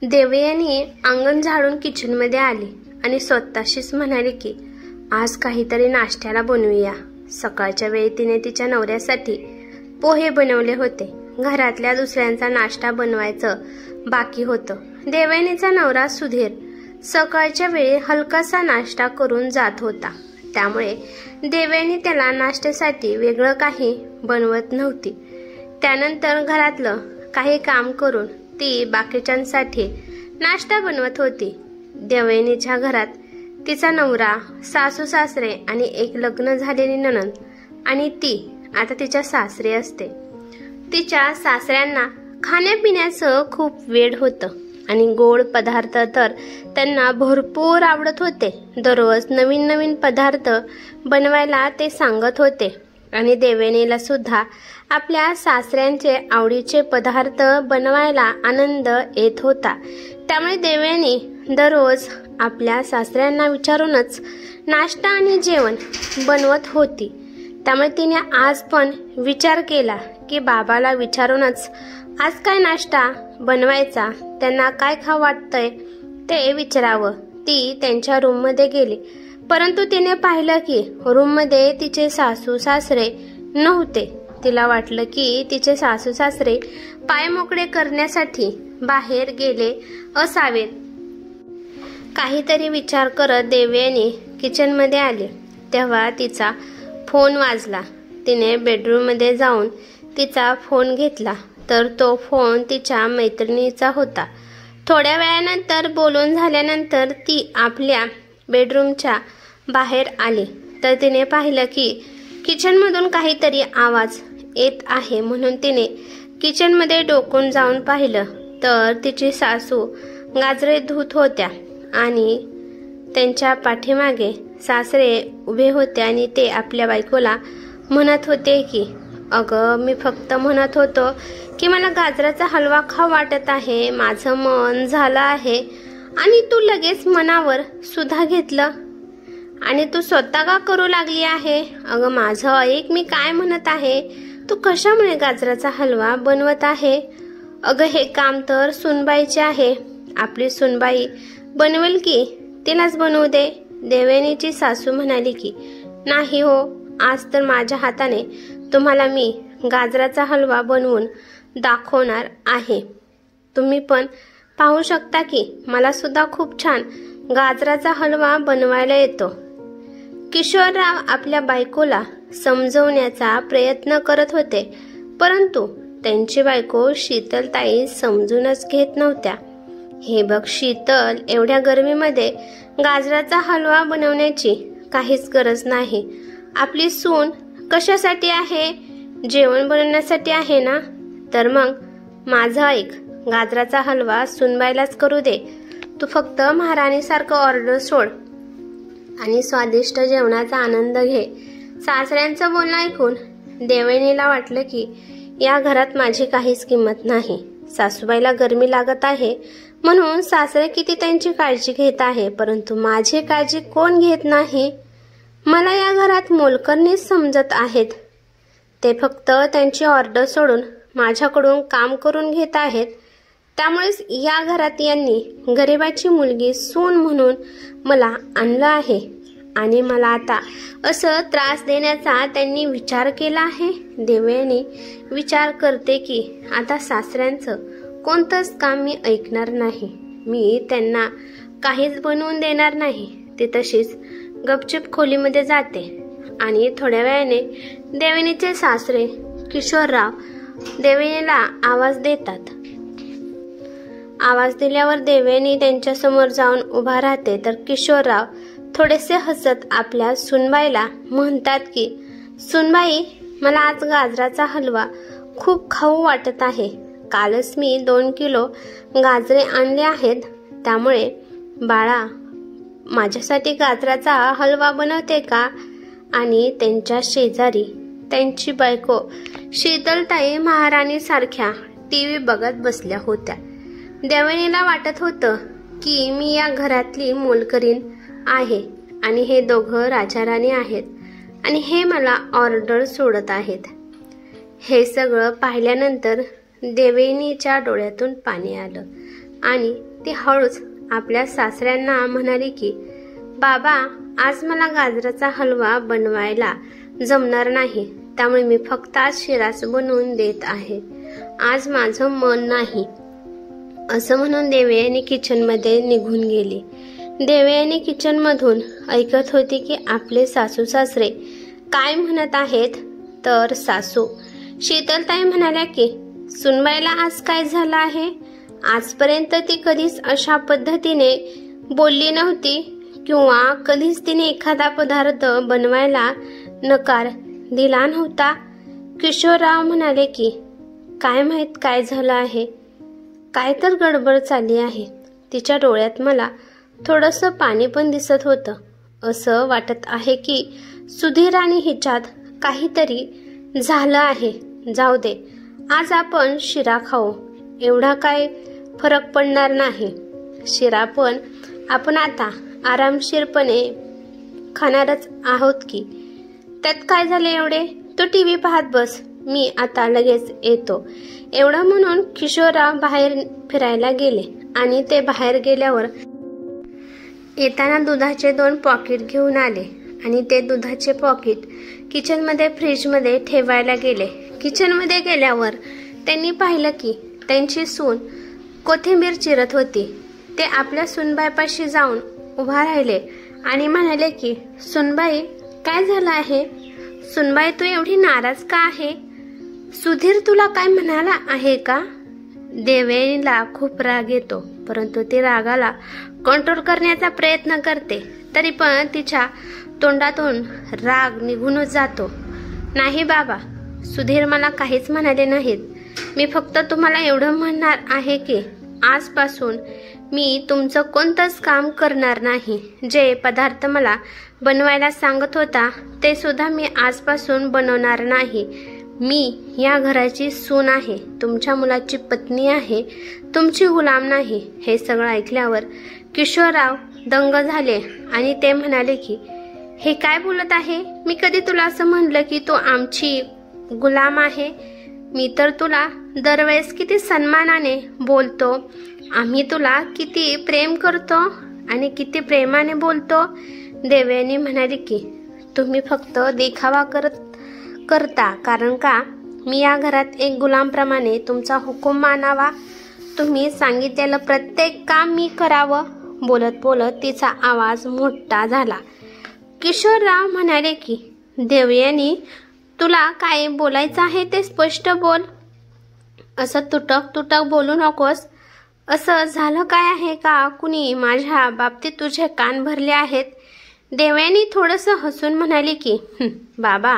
देवयानी अंगण झाडून किचनमध्ये आली आणि स्वतःशीच म्हणाली की आज काहीतरी नाश्त्याला बनवूया। सकाळच्या वेळी तिने तिच्या नवऱ्यासाठी पोहे बनवले होते। घरातल्या दुसऱ्यांचा नाश्ता बनवायचं बाकी होतं। देवयानीचा नवरा सुधीर सकाळच्या वेळी हलकासा नाश्ता करून जात होता, त्यामुळे देवयानी त्याला नाश्त्यासाठी वेगळं काही बनवत नव्हती। त्यानंतर घरातलं काही काम करून ती बाकीच्यांसाठी नाश्ता बनवत होती। देवयानीच्या घरात तिचा नवरा, सासू सासरे आणि एक लग्न झालेली नणंद आणि ती आता तिच्या सासरी असते। तिच्या सासऱ्यांना खाण्यापिण्याचं खूप वेड होतं आणि गोड पदार्थ तर त्यांना भरपूर आवडत होते। दररोज नवीन नवीन पदार्थ बनवायला ते सांगत होते आणि देवयानीला सुद्धा आपल्या सासऱ्यांचे आवडीचे पदार्थ बनवायला आनंद येत होता। त्यामुळे देवयानी दररोज आपल्या सासऱ्यांना विचारूनच नाश्ता आणि जेवण बनवत होती। त्यामुळे तिने आज पण विचार केला की बाबाला विचारूनच आज काय नाश्ता बनवायचा, त्यांना काय खावं वाटतंय ते विचारावं। ती त्यांच्या रूममध्ये गेली, परंतु तिने पाहिलं की रूममध्ये तिचे सासू सासरे नव्हते। तिला वाटलं की तिचे सासू सासरे पाय मोकळे करण्यासाठी बाहेर गेले असावेत। काहीतरी विचार करत देवयानी किचनमध्ये आली, तेव्हा तिचा फोन वाजला। तिने बेडरूममध्ये जाऊन तिचा फोन घेतला तर तो फोन तिच्या मैत्रिणीचा होता। थोड्या वेळानंतर बोलून झाल्यानंतर ती आपल्या बेडरूमच्या बाहेर आली तर तिने पाहिलं की किचनमधून काहीतरी आवाज येत आहे, म्हणून तिने किचनमध्ये डोकून जाऊन पाहिलं तर तिची सासू गाजरे धुत होत्या आणि त्यांच्या पाठीमागे सासरे उभे होते आणि ते आपल्या बायकोला म्हणत होते की अगं, मी फक्त म्हणत होतो की मला गाजराचा हलवा खाऊ वाटत आहे, माझं मन झालं आहे आणि तू लगेच मनावर सुद्धा घेतलं आणि तू स्वतः का करू लागली आहे? अगं माझं ऐक, मी काय म्हणत आहे, तू कशामुळे गाजराचा हलवा बनवत आहे? अगं हे काम तर सुनबाईचे आहे, आपली सुनबाई बनवेल की, तिलाच बनवू दे। देवयानीची सासू म्हणाली की नाही हो, आज तर माझ्या हाताने तुम्हाला मी गाजराचा हलवा बनवून दाखवणार आहे। तुम्ही पण पाहू शकता की मला सुद्धा खूप छान गाजराचा हलवा बनवायला येतो। किशोरराव आपल्या बायकोला समजवण्याचा प्रयत्न करत होते, परंतु त्यांची बायको शीतलताई समजूनच घेत नव्हत्या। हे बघ शीतल, एवढ्या गरमीमध्ये गाजराचा हलवा बनवण्याची काहीच गरज नाही। आपली सून कशासाठी आहे? जेवण बनवण्यासाठी आहे ना? तर मग माझं ऐक, गाजराचा हलवा सुनबाईलाच करू दे। तू फक्त महाराणीसारखं ऑर्डर सोड आणि स्वादिष्ट जेवणाचा आनंद घे। सासऱ्यांचं बोलणं ऐकून देवयानीला वाटलं की या घरात माझी काहीच किंमत नाही। सासूबाईला गरमी लागत आहे म्हणून सासरे किती त्यांची काळजी घेत आहे, परंतु माझी काळजी कोण घेत नाही। मला या घरात मोलकरणीच समजत आहेत। ते फक्त त्यांची ऑर्डर सोडून माझ्याकडून काम करून घेत आहेत। त्यामुळेच या घरात यांनी गरिबाची मुलगी सून म्हणून मला आणलं आहे आणि मला आता असं त्रास देण्याचा त्यांनी विचार केला आहे। देवयानी विचार करते की आता सासऱ्यांचं कोणतंच काम मी ऐकणार नाही, मी त्यांना काहीच बनवून देणार नाही। ती तशीच गपचूप खोलीमध्ये जाते आणि थोड्या वेळाने देवयानीचे सासरे किशोरराव देवयानीला आवाज देतात। आवाज दिल्यावर देवयानी त्यांच्या समोर जाऊन उभा राहते तर किशोरराव थोडेसे हसत आपल्या सुनबाईला म्हणतात की सुनबाई, मला आज गाजराचा हलवा खूप खाऊ वाटत आहे। कालच मी 2 किलो गाजरे आणले आहेत, त्यामुळे बाळा माझ्यासाठी गाजराचा हलवा बनवते का? आणि त्यांच्या शेजारी त्यांची बायको शीतलताई महाराणी सारख्या टीव्ही बघत बसल्या होत्या। देवयानीला वाटत होतं की मी या घरातली मोलकरीण आहे आणि हे दोघं राजाराणी आहेत आणि हे मला ऑर्डर सोडत आहेत। हे सगळं पाहिल्यानंतर देवयानीच्या डोळ्यातून पाणी आलं। आणि ती हळूच आपल्या सासऱ्यांना म्हणाली की बाबा, आज मला गाजराचा हलवा बनवायला जमणार नाही, त्यामुळे मी फक्त आज शिराच बनवून देत आहे, आज माझं मन नाही. असं म्हणून देवयानी किचनमध्ये निघून गेली. देवयानी किचनमधून ऐकत होती की आपले सासू सासरे काय म्हणत आहेत. तर सासू शीतलताई म्हणाल्या की सुनबाईला आज काय झालं आहे. आजपर्यंत ती कधीच अशा पद्धतीने बोलली नव्हती किंवा कधीच तिने एखादा पदार्थ बनवायला नकार दिला नव्हता. किशोरराव म्हणाले की काय माहित काय झालं आहे, काय तर गडबड चालली आहे. तिच्या डोळ्यात मला थोडंसं पाणी पण दिसत होतं. असं वाटत आहे की सुधीर आणि हिच्यात काहीतरी झालं आहे. जाऊ दे, आज आपण शिरा खाऊ, एवढा काय फरक पडणार नाही. शिरा पण आपण आता आरामशीरपणे खाणारच आहोत की, त्यात काय झाले एवढे. तू टीव्ही पाहत बस, मी आता लगेच येतो. एवढं म्हणून किशोरराव बाहेर फिरायला गेले आणि ते बाहेर गेल्यावर येताना दुधाचे 2 पॉकेट घेऊन आले आणि ते दुधाचे पॉकेट किचनमध्ये फ्रीजमध्ये ठेवायला गेले. किचनमध्ये गेल्यावर त्यांनी पाहिलं की त्यांची सून कोथिंबीर चिरत होती. ते आपल्या सुनबाईपाशी जाऊन उभा राहिले आणि म्हणाले की सुनबाई, काय झालं आहे. सुनबाई, तू एवढी नाराज का आहे. सुधीर तुला काय म्हणाला आहे का. देवयानीला खूप राग येतो, परंतु ती रागाला कंट्रोल करण्याचा प्रयत्न करते, तरी पण तिच्या तोंडातून राग निघूनच जातो. नाही बाबा, सुधीर मला काहीच म्हणाले नाहीत. मी फक्त तुम्हाला एवढं म्हणणार आहे की आजपासून मी तुमचं कोणतंच काम करणार नाही. जे पदार्थ मला बनवायला सांगत होता ते सुद्धा मी आजपासून बनवणार नाही. मी या घराची सून आहे, तुमच्या मुलाची पत्नी आहे, तुमची गुलाम नाही. हे सगळं ऐकल्यावर किशोरराव दंग झाले आणि ते म्हणाले की हे काय बोलत आहे. मी कधी तुला असं म्हणलं की तू आमची गुलाम आहे. मी तर तुला दरवेळेस किती सन्मानाने बोलतो, आम्ही तुला किती प्रेम करतो आणि किती प्रेमाने बोलतो. देवयानी म्हणाली की तुम्ही फक्त देखावा करता, कारण का मी या घरात एक गुलामप्रमाणे तुमचा हुकूम मानावा, तुम्ही सांगितलेलं प्रत्येक काम मी करावं. बोलत बोलत तिचा आवाज मोठा झाला. किशोरराव म्हणाले की देवयानी, तुला काय बोलायचं आहे ते स्पष्ट बोल, असं तुटक बोलू नकोस. असं झालं काय आहे का, कुणी माझ्या बाबतीत तुझे कान भरले आहेत. देवयानी थोडंसं हसून म्हणाली की बाबा,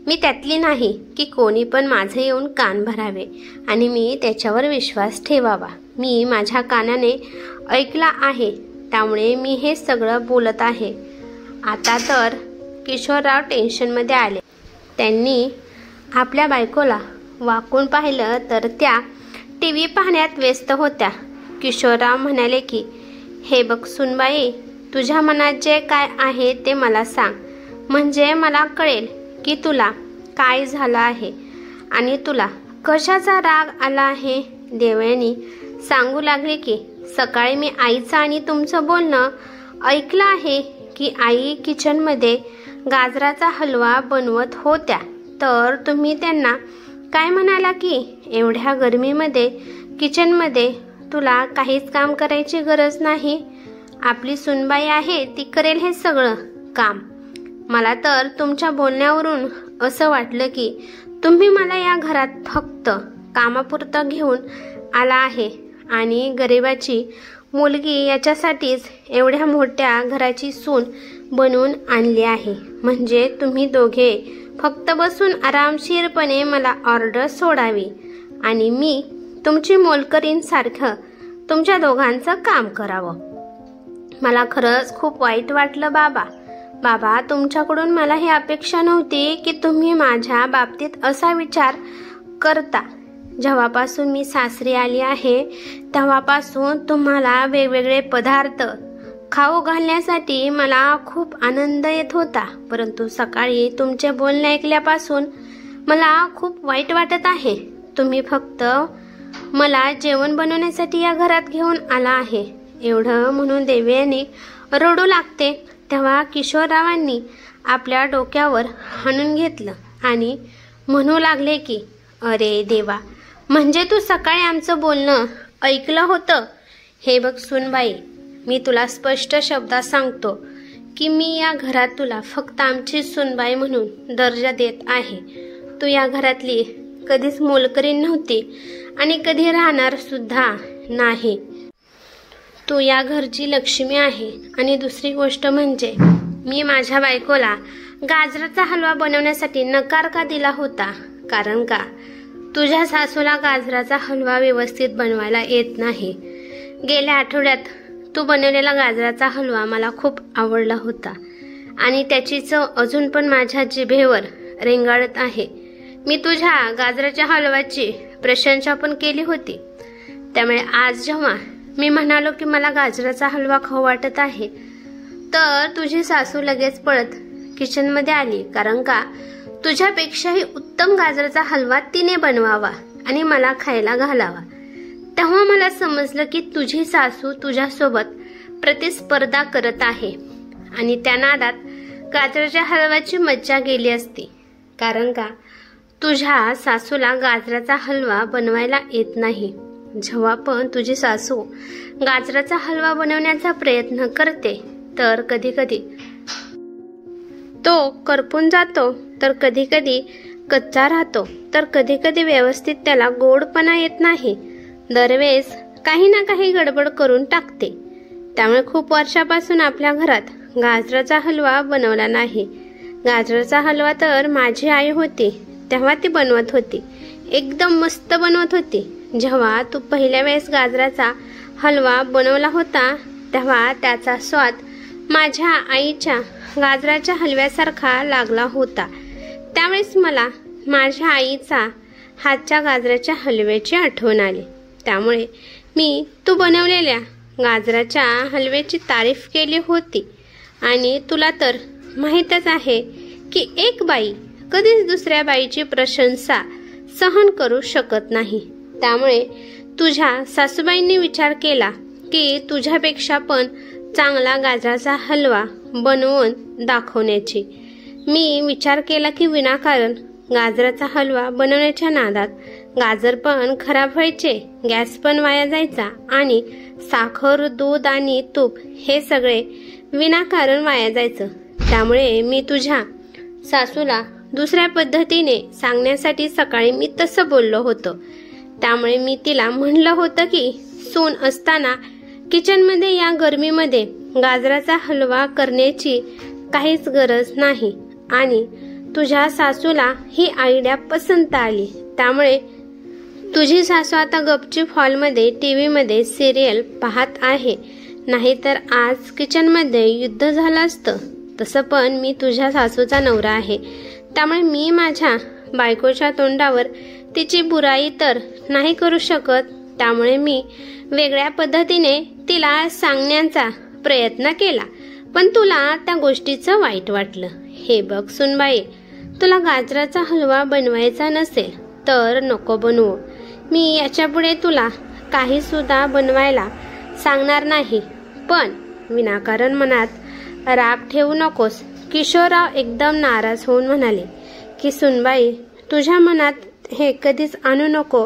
मी त्यातली नाही की कोणी पण माझे येऊन कान भरावे आणि मी त्याच्यावर विश्वास ठेवावा. मी माझ्या कानाने ऐकला आहे, त्यामुळे मी हे सगळं बोलत आहे. आता तर किशोरराव टेन्शनमध्ये आले. त्यांनी आपल्या बायकोला वाकून पाहिलं तर त्या टीव्ही पाहण्यात व्यस्त होत्या. किशोरराव म्हणाले की हे बघ सुनबाई, तुझ्या मनात जे काय आहे ते मला सांग, म्हणजे मला कळेल की तुला काय झालं आहे आणि तुला कशाचा राग आला आहे. देवयानी सांगू लागले की सकाळी मी आईचं आणि तुमचं बोलणं ऐकलं आहे की आई किचनमध्ये गाजराचा हलवा बनवत होत्या, तर तुम्ही त्यांना काय म्हणाला की एवढ्या गरमीमध्ये किचनमध्ये तुला काहीच काम करायची गरज नाही, आपली सुनबाई आहे ती करेल हे सगळं काम. मला तर तुमच्या बोलण्यावरून असं वाटलं की तुम्ही मला या घरात फक्त कामापुरतं घेऊन आला आहे आणि गरिबाची मुलगी याच्यासाठीच एवढ्या मोठ्या घराची सून बनवून आणली आहे. म्हणजे तुम्ही दोघे फक्त बसून आरामशीरपणे मला ऑर्डर सोडावी आणि मी तुमची मोलकरीणसारखं तुमच्या दोघांचं काम करावं. मला खरंच खूप वाईट वाटलं बाबा, तुमच्याकडून मला ही अपेक्षा नव्हती की तुम्ही माझ्या बाबतीत असा विचार करता. जेव्हापासून मी सासरी आली आहे तेव्हापासून तुम्हाला वेगवेगळे पदार्थ खाऊ घालण्यासाठी मला खूप आनंद येत होता, परंतु सकाळी तुमचे बोलणे ऐकल्यापासून मला खूप वाईट वाटत आहे. तुम्ही फक्त मला जेवण बनवण्यासाठी या घरात घेऊन आला आहे. एवढं म्हणून देवयानी रडू लागते तेव्हा किशोररावांनी आपल्या डोक्यावर हाणून घेतलं आणि म्हणू लागले की अरे देवा, म्हणजे तू सकाळी आमचं बोलणं ऐकलं होतं. हे बघ सुनबाई, मी तुला स्पष्ट शब्दात सांगतो की मी या घरात तुला फक्त आमची सुनबाई म्हणून दर्जा देत आहे. तू या घरातली कधीच मोलकरीण नव्हती आणि कधी राहणार सुद्धा नाही. तू या घरची लक्ष्मी आहे. आणि दुसरी गोष्ट म्हणजे मी माझ्या बायकोला गाजराचा हलवा बनवण्यासाठी नकार का दिला होता? कारण का तुझ्या सासूला गाजराचा हलवा व्यवस्थित बनवायला येत नाही. गेल्या आठवड्यात तू बनवलेला गाजराचा हलवा मला खूप आवडला होता आणि त्याची चव अजून पण माझ्या जिभेवर रेंगाळत आहे. मी तुझ्या गाजराच्या हलव्याची प्रशंसा पण केली होती. त्यामुळे आज जेव्हा मी म्हणालो की मला गाजराचा हलवा खाऊ वाटत आहे, तर तुझी सासू लगेच पळत किचनमध्ये आली. कारण का तुझ्यापेक्षाही उत्तम गाजराचा हलवा तिने बनवावा आणि मला खायला घालावा. तेव्हा मला समजलं की तुझी सासू तुझ्यासोबत प्रतिस्पर्धा करत आहे आणि त्या नादात गाजराच्या हलव्याची मज्जा गेली असती. कारण का तुझ्या सासूला गाजराचा हलवा बनवायला येत नाही. जेव्हा पण तुझी सासू गाजराचा हलवा बनवण्याचा प्रयत्न करते तर कधी कधी तो करपून जातो, तर कधी कधी कच्चा राहतो, तर कधी कधी व्यवस्थित त्याला गोडपणा येत नाही. दरवेळेस काही ना काही गडबड करून टाकते. त्यामुळे खूप वर्षापासून आपल्या घरात गाजराचा हलवा बनवला नाही. गाजराचा हलवा तर माझी आई होती तेव्हा ती बनवत होती, एकदम मस्त बनवत होती. जेव्हा तू पहिल्या वेळेस गाजराचा हलवा बनवला होता तेव्हा त्याचा स्वाद माझ्या आईच्या गाजराच्या हलव्यासारखा लागला होता. त्यावेळेस मला माझ्या आईचा हातच्या गाजराच्या हलव्याची आठवण आली. त्यामुळे मी तू बनवलेल्या गाजराच्या हलव्याची तारीफ केली होती. आणि तुला तर माहीतच आहे की एक बाई कधीच दुसऱ्या बाईची प्रशंसा सहन करू शकत नाही. त्यामुळे तुझ्या सासूबाईंनी विचार केला की तुझ्यापेक्षा पण चांगला गाजराचा हलवा बनवून दाखवण्याची. मी विचार केला की विनाकारण गाजराचा हलवा बनवण्याच्या नादात गाजर पण खराब व्हायचे, गॅस पण वाया जायचा आणि साखर, दूध आणि तूप हे सगळे विनाकारण वाया जायचं. त्यामुळे मी तुझ्या सासूला दुसऱ्या पद्धतीने सांगण्यासाठी सकाळी मी तसं बोललो होतो. त्यामुळे मी तिला म्हणलं होतं की सून असताना किचनमध्ये या गरमीमध्ये गाजराचा हलवा करण्याची काहीच गरज नाही. आणि तुझ्या सासूला ही आयडिया पसंत आली. त्यामुळे तुझी सासू आता गपचूप हॉलमध्ये टीव्हीमध्ये सिरियल पाहत आहे. नाहीतर आज किचनमध्ये युद्ध झालं असतं. तसं पण मी तुझ्या सासूचा नवरा आहे. त्यामुळे मी माझ्या बायकोच्या तोंडावर तिची बुराई तर नाही करू शकत. त्यामुळे मी वेगळ्या पद्धतीने तिला सांगण्याचा प्रयत्न केला, पण तुला त्या गोष्टीचं वाईट वाटलं. हे बघ सुनबाई, तुला गाजराचा हलवा बनवायचा नसेल तर नको बनवू. मी याच्यापुढे तुला काही सुद्धा बनवायला सांगणार नाही. पण विनाकारण मनात राग ठेवू नकोस. किशोरराव एकदम नाराज होऊन म्हणाले की सुनबाई, तुझ्या मनात हे कधीच आणू नको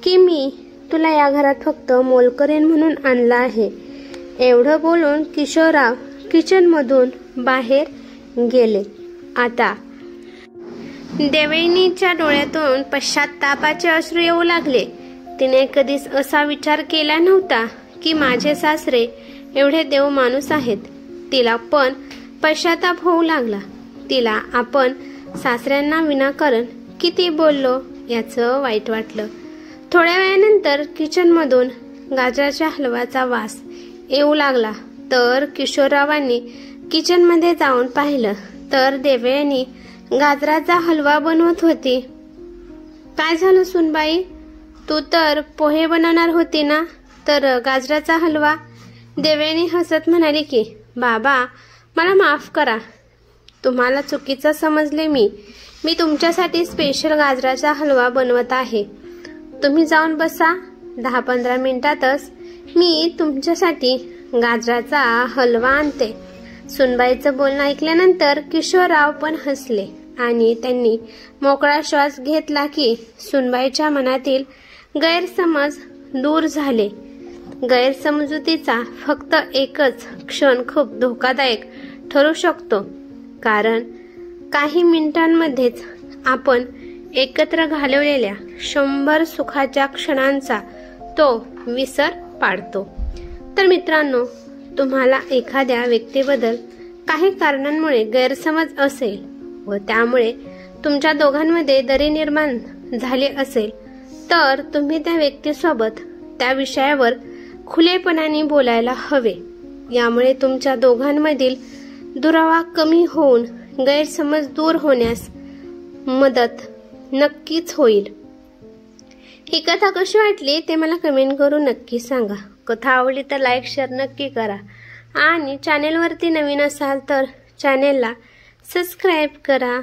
की मी तुला या घरात फक्त मोलकरीण म्हणून आणलं आहे. एवढं बोलून किशोरराव किचनमधून बाहेर गेले. आता देवयानीच्या डोळ्यातून पश्चात्तापाचे अश्रू येऊ लागले. तिने कधीच असा विचार केला नव्हता की माझे सासरे एवढे देव माणूस आहेत. तिला पण पश्चाताप होऊ लागला. तिला आपण सासऱ्यांना विनाकारण किती बोललो याचं वाईट वाटलं. थोड्या वेळानंतर किचनमधून गाजराच्या हलव्याचा वास येऊ लागला. तर किशोररावांनी किचनमध्ये जाऊन पाहिलं तर देवयानी गाजराचा हलवा बनवत होती. काय झालं सुनबाई, तू तर पोहे बनवणार होती ना, तर गाजराचा हलवा? देवयानी हसत म्हणाली की बाबा, मला माफ करा, तुम्हाला चुकीचं समजले. मी तुमच्यासाठी स्पेशल गाजराचा हलवा बनवत आहे. तुम्ही जाऊन बसा, 10-15 मिनिटातच मी तुमच्यासाठी गाजराचा हलवा आणते. सुनबाईचं बोलणं ऐकल्यानंतर किशोरराव पण हसले आणि त्यांनी मोकळा श्वास घेतला की सुनबाईच्या मनातील गैरसमज दूर झाले. गैरसमजुतीचा फक्त एकच क्षण खूप धोकादायक ठरू शकतो, कारण काही मिनिटांमध्येच आपण एकत्र घालवलेल्या 100 सुखाच्या क्षणांचा तो विसर पाडतो. तर मित्रांनो, तुम्हाला एखाद्या व्यक्तीबद्दल काही कारणांमुळे गैरसमज असेल व त्यामुळे तुमच्या दोघांमध्ये दरी निर्माण झाली असेल, तर तुम्ही त्या व्यक्तीसोबत त्या विषयावर खुलेपणाने बोलायला हवे. यामुळे तुमच्या दोघांमधील दुरावा कमी होऊन गैरसमज दूर होण्यास मदत नक्कीच होईल. ही कथा कशी वाटली ते मला कमेंट करून नक्की सांगा. कथा आवडली तर लाईक शेअर नक्की करा आणि चॅनेलवरती नवीन असाल तर चॅनेलला सबस्क्राईब करा.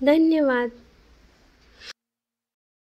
धन्यवाद.